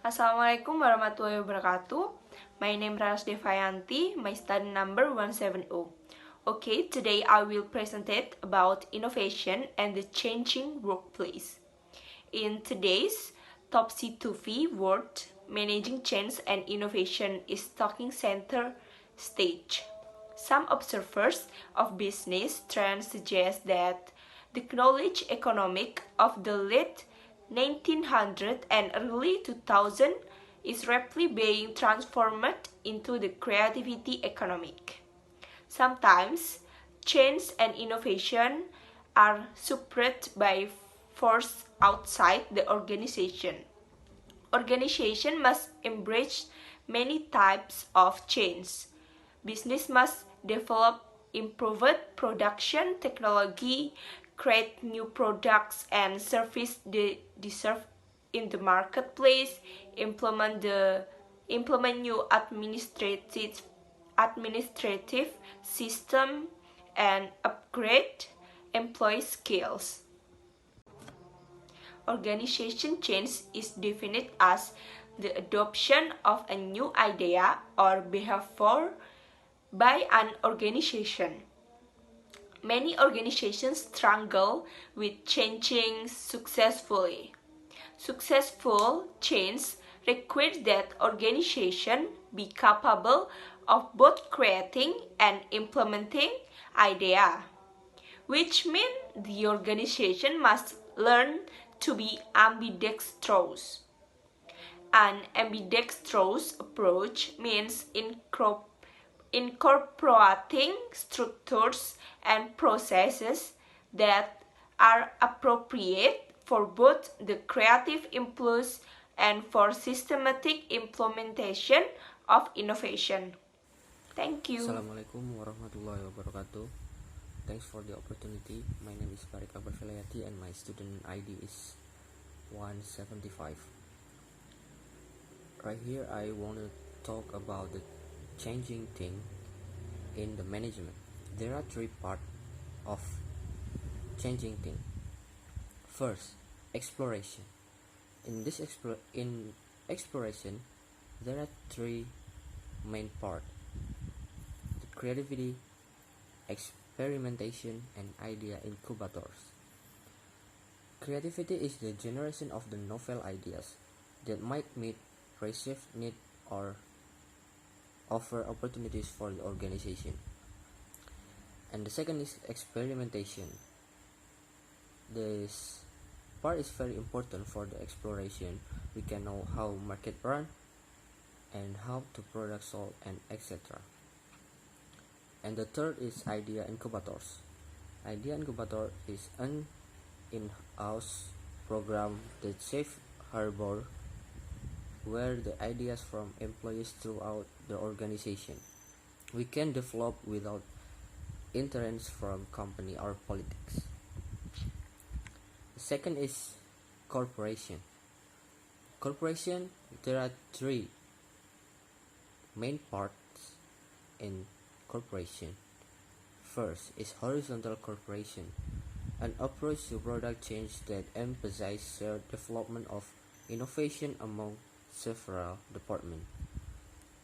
Assalamualaikum warahmatullahi wabarakatuh. My name is Ras Devayanti, my study number 170. Okay, today I will present it about innovation and the changing workplace. In today's topsy-turvy world, managing change and innovation is taking center stage. Some observers of business trends suggest that the knowledge economic of the late 1900 and early 2000 is rapidly being transformed into the creativity economic. Sometimes change and innovation are suppressed by force outside the organization. Organization must embrace many types of change. Business must develop improved production technology, create new products and service they deserve in the marketplace, implement new administrative system, and upgrade employee skills. Organization change is defined as the adoption of a new idea or behavior by an organization. Many organizations struggle with changing successfully. Successful change requires that organization be capable of both creating and implementing idea, which means the organization must learn to be ambidextrous. An ambidextrous approach means incorporating structures and processes that are appropriate for both the creative impulse and for systematic implementation of innovation. Thank you. Assalamualaikum warahmatullahi wabarakatuh. Thanks for the opportunity. My name is Farid Akbar Velayati and my student ID is 175. Right here I want to talk about the changing thing in the management. There are three parts of changing thing. First, exploration. In this exploration, there are three main parts: the creativity, experimentation, and idea incubators. Creativity is the generation of the novel ideas that might meet perceived need or offer opportunities for the organization. And the second is experimentation. This part is very important for the exploration. We can know how market run and how to product solve and etc. And the third is idea incubators. Idea incubator is an in-house program that safe harbor where the ideas from employees throughout the organization we can develop without interference from company or politics. The second is corporation. Corporation, there are three main parts in corporation. First is horizontal corporation, an approach to product change that emphasizes shared development of innovation among several departments.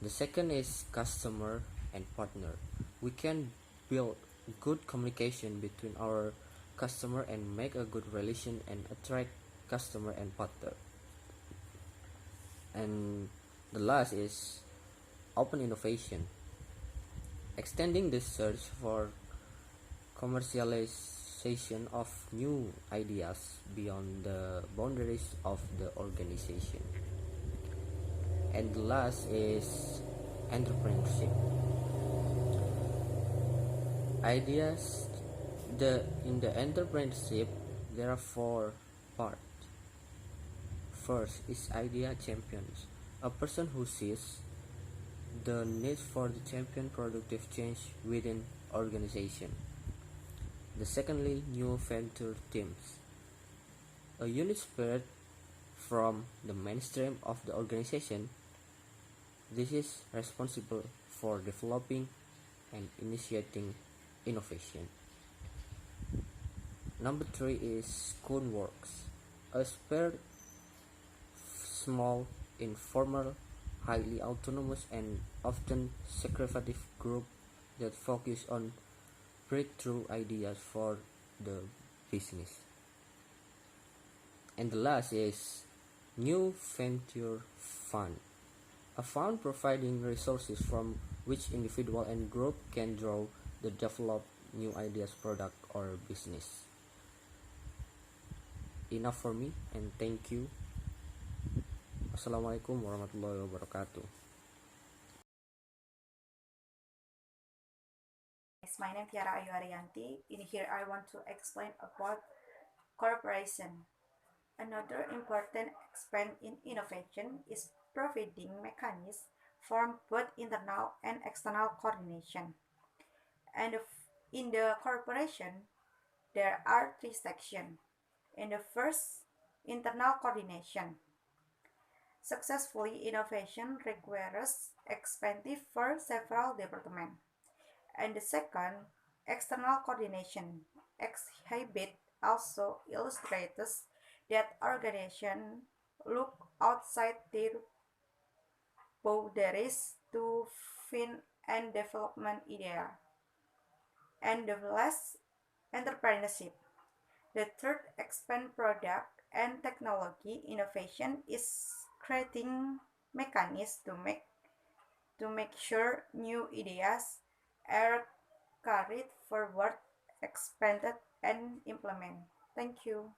The second is customer and partner. We can build good communication between our customer and make a good relation and attract customer and partner. And the last is open innovation, extending the search for commercialization of new ideas beyond the boundaries of the organization. And the last is entrepreneurship. Ideas, in the entrepreneurship there are four parts. First is idea champions, a person who sees the need for the champion productive change within organization. The secondly, new venture teams, a unit spirit from the mainstream of the organization. This is responsible for developing and initiating innovation. Number 3 is Schoolworks, a spared small informal, highly autonomous, and often secretive group that focus on breakthrough ideas for the business. And the last is New Venture Fund, a fund providing resources from which individual and group can draw to develop new ideas, product, or business. Enough for me, and thank you. Assalamualaikum warahmatullahi wabarakatuh. My name is Tiara Ayu Arianti. In here, I want to explain about corporation. Another important aspect in innovation is providing mechanisms for both internal and external coordination. And in the corporation, there are three sections. In the first, internal coordination. Successfully innovation requires expenditure for several departments. And the second, external coordination. Exhibit also illustrates that organizations look outside their boundaries to find and development ideas. And the last, entrepreneurship. The third, expand product and technology innovation is creating mechanisms to make sure new ideas are carried forward, expanded, and implemented. Thank you.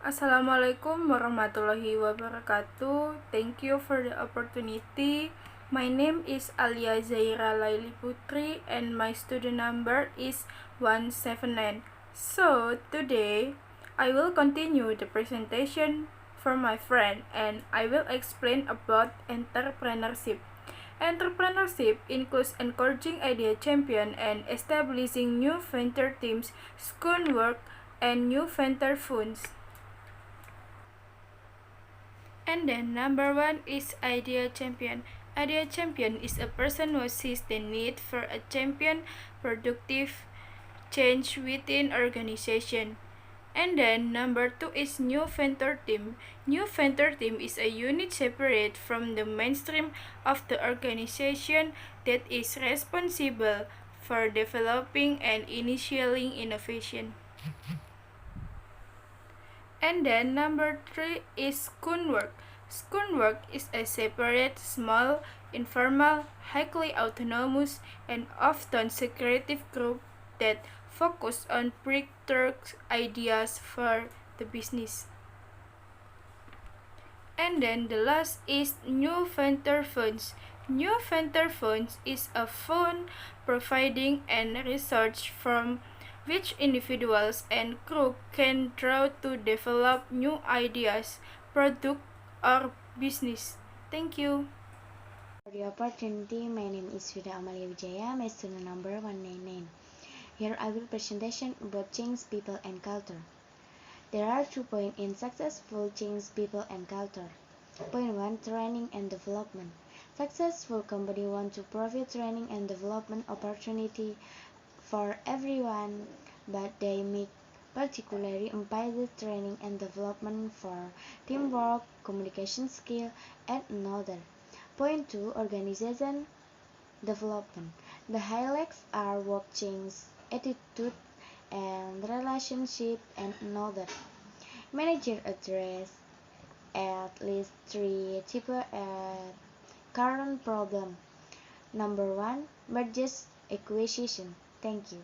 Assalamualaikum warahmatullahi wabarakatuh. Thank you for the opportunity. My name is Alia Zaira Laili Putri and my student number is 179. So today I will continue the presentation for my friend and I will explain about entrepreneurship. Entrepreneurship includes encouraging idea champion and establishing new venture teams, schoolwork, and new venture funds. And then number one is idea champion. Idea champion is a person who sees the need for a champion productive change within organization. And then number two is new venture team. New venture team is a unit separate from the mainstream of the organization that is responsible for developing and initiating innovation. And then number three is schoolwork. Schoolwork is a separate, small, informal, highly autonomous, and often secretive group that focus on breakthrough ideas for the business. And then the last is New Venture Funds. New Venture Funds is a fund providing and research from which individuals and groups can draw to develop new ideas, product, or business. Thank you. For the opportunity, my name is Vida Amalia Wijaya, my student number 199. Here I will presentation about change people and culture. There are 2 points in successful change people and culture. Point 1, training and development. Successful company want to provide training and development opportunity for everyone, but they make particularly emphasis training and development for teamwork, communication skill, and another. Point 2, organization development. The highlights are work change, attitude, and relationship, and another. Manager address at least 3 types of current problem. Number 1, mergers acquisition. Thank you.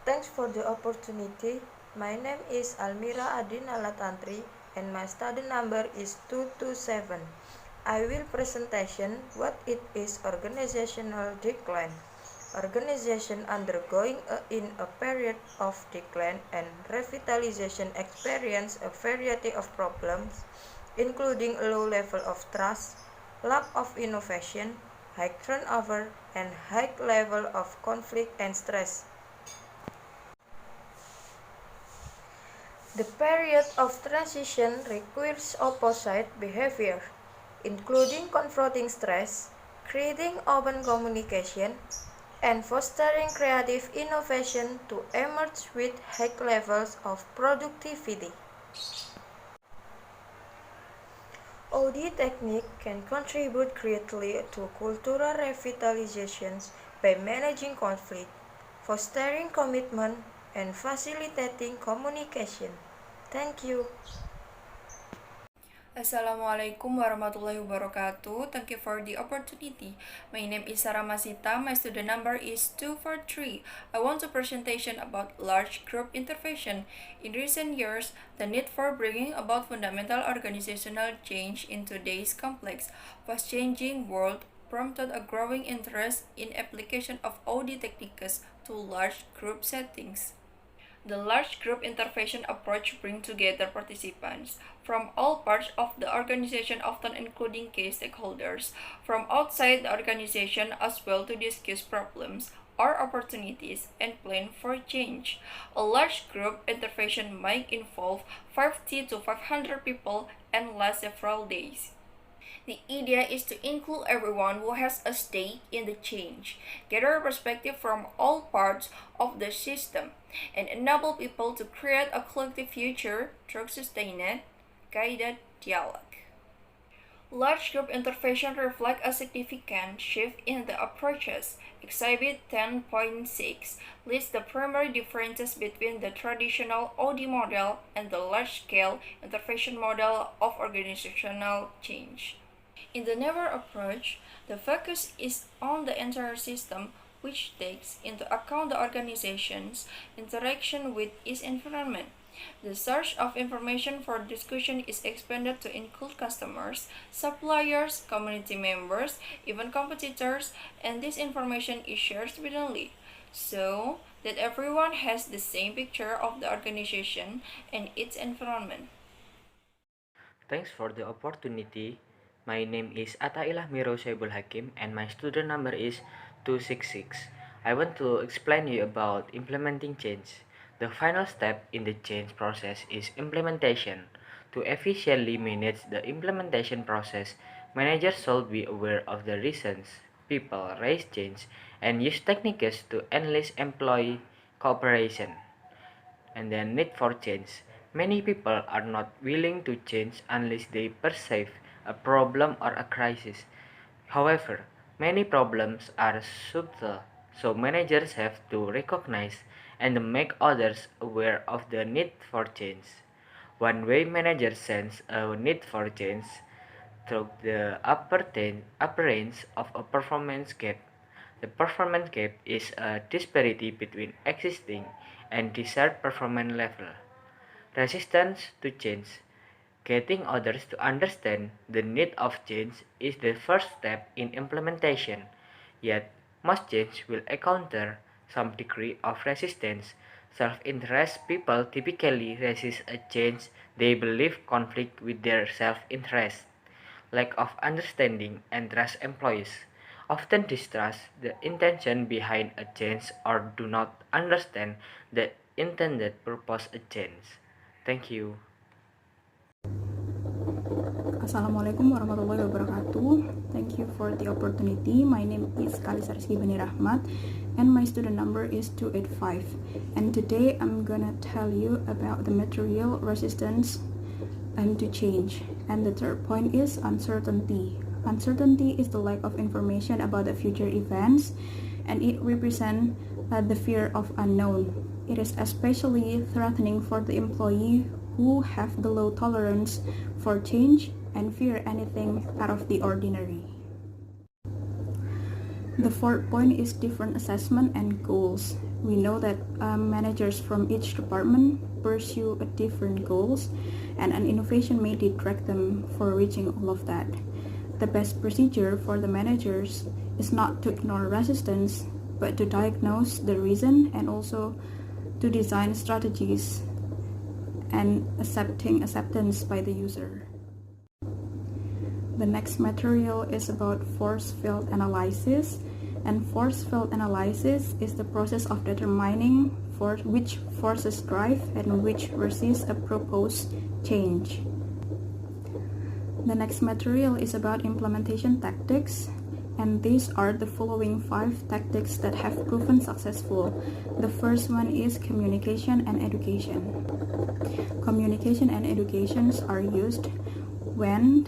Thanks for the opportunity. My name is Almira Adina Latantri and my study number is 227. I will presentation what it is organizational decline. Organization undergoing in a period of decline and revitalization experience a variety of problems, including a low level of trust, lack of innovation, high turnover, and high level of conflict and stress. The period of transition requires opposite behavior, including confronting stress, creating open communication, and fostering creative innovation to emerge with high levels of productivity. Audit technique can contribute greatly to cultural revitalization by managing conflict, fostering commitment, and facilitating communication. Thank you. Assalamualaikum warahmatullahi wabarakatuh. Thank you for the opportunity. My name is Sarah Masita. My student number is 243. I want to presentation about large group intervention. In recent years, the need for bringing about fundamental organizational change in today's complex, fast-changing world prompted a growing interest in application of audit techniques to large group settings. The large group intervention approach brings together participants from all parts of the organization, often including key stakeholders from outside the organization as well, to discuss problems or opportunities and plan for change. A large group intervention might involve 50 to 500 people and last several days. The idea is to include everyone who has a stake in the change, gather perspective from all parts of the system, and enable people to create a collective future through sustained, guided dialogue. Large group intervention reflect a significant shift in the approaches. Exhibit 10.6 lists the primary differences between the traditional OD model and the large-scale intervention model of organizational change. In the newer approach, the focus is on the entire system, which takes into account the organization's interaction with its environment. The source of information for discussion is expanded to include customers, suppliers, community members, even competitors, and this information is shared widely, so that everyone has the same picture of the organization and its environment. Thanks for the opportunity. My name is Atailah Miro Saibul Hakim and my student number is 266. I want to explain you about implementing change. The final step in the change process is implementation. To efficiently manage the implementation process, managers should be aware of the reasons people raise change and use techniques to enlist employee cooperation. And the need for change. Many people are not willing to change unless they perceive a problem or a crisis. However, many problems are subtle, so managers have to recognize and make others aware of the need for change. One way managers sense a need for change through the appearance of a performance gap. The performance gap is a disparity between existing and desired performance level. Resistance to change. Getting others to understand the need of change is the first step in implementation, yet most change will encounter some degree of resistance. Self-interest people typically resist a change they believe conflict with their self-interest. Lack of understanding and trust employees often distrust the intention behind a change or do not understand the intended purpose of change. Thank you. Assalamualaikum warahmatullahi wabarakatuh. Thank you for the opportunity. My name is Kalisa Rizky Bani Rahmat and my student number is 285. And today I'm gonna tell you about the material resistance and to change. And the third point is uncertainty. Uncertainty is the lack of information about the future events, and it represents the fear of unknown. It is especially threatening for the employee who have the low tolerance for change and fear anything out of the ordinary. The fourth point is different assessment and goals. We know that managers from each department pursue a different goals, and an innovation may detract them for reaching all of that. The best procedure for the managers is not to ignore resistance, but to diagnose the reason and also to design strategies and acceptance by the user. The next material is about force field analysis, and force field analysis is the process of determining which forces drive and which resist a proposed change. The next material is about implementation tactics, And these are the following 5 tactics that have proven successful. The first one is communication and education. Communication and educations are used when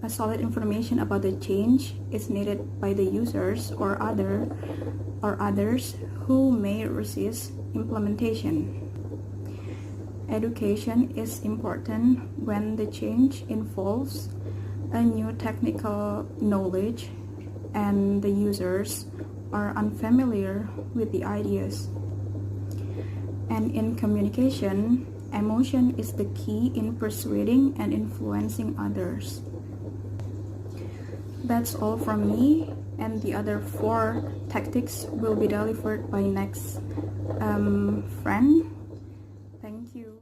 a solid information about the change is needed by the users or others who may resist implementation. Education is important when the change involves a new technical knowledge and the users are unfamiliar with the ideas. And in communication, emotion is the key in persuading and influencing others. That's all from me, and the other 4 tactics will be delivered by next friend. Thank you.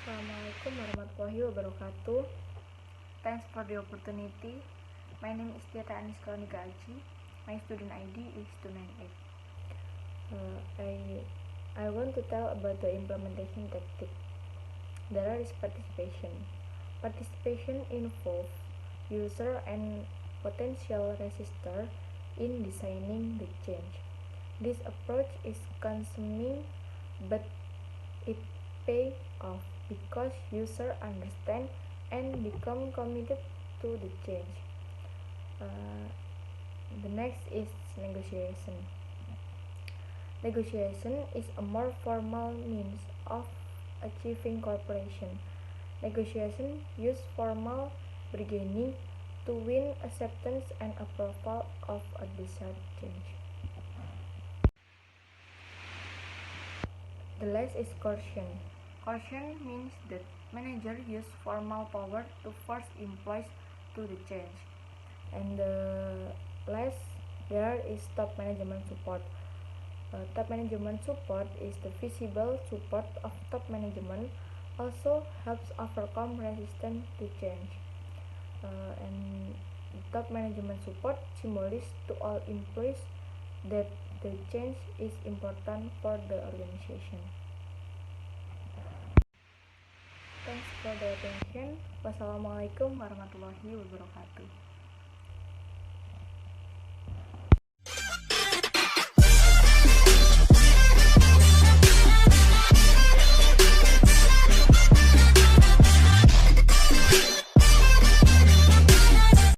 Assalamualaikum warahmatullahi wabarakatuh. Thanks for the opportunity. My name is Tiara Aniska Anika Aji. My student ID is 298. I want to tell about the implementation tactic. There is participation. Participation involves user and potential resistor in designing the change. This approach is consuming, but it pays off because users understand and become committed to the change. The next is negotiation. Negotiation is a more formal means of achieving cooperation. Negotiation use formal bargaining to win acceptance and approval of a desired change. The last is coercion. Coercion means that manager use formal power to force employees to the change. And the last, there is top management support. Top management support is the visible support of top management, also helps overcome resistance to change. And top management support symbolizes to all employees that the change is important for the organization. Thanks for the attention. Wassalamualaikum warahmatullahi wabarakatuh.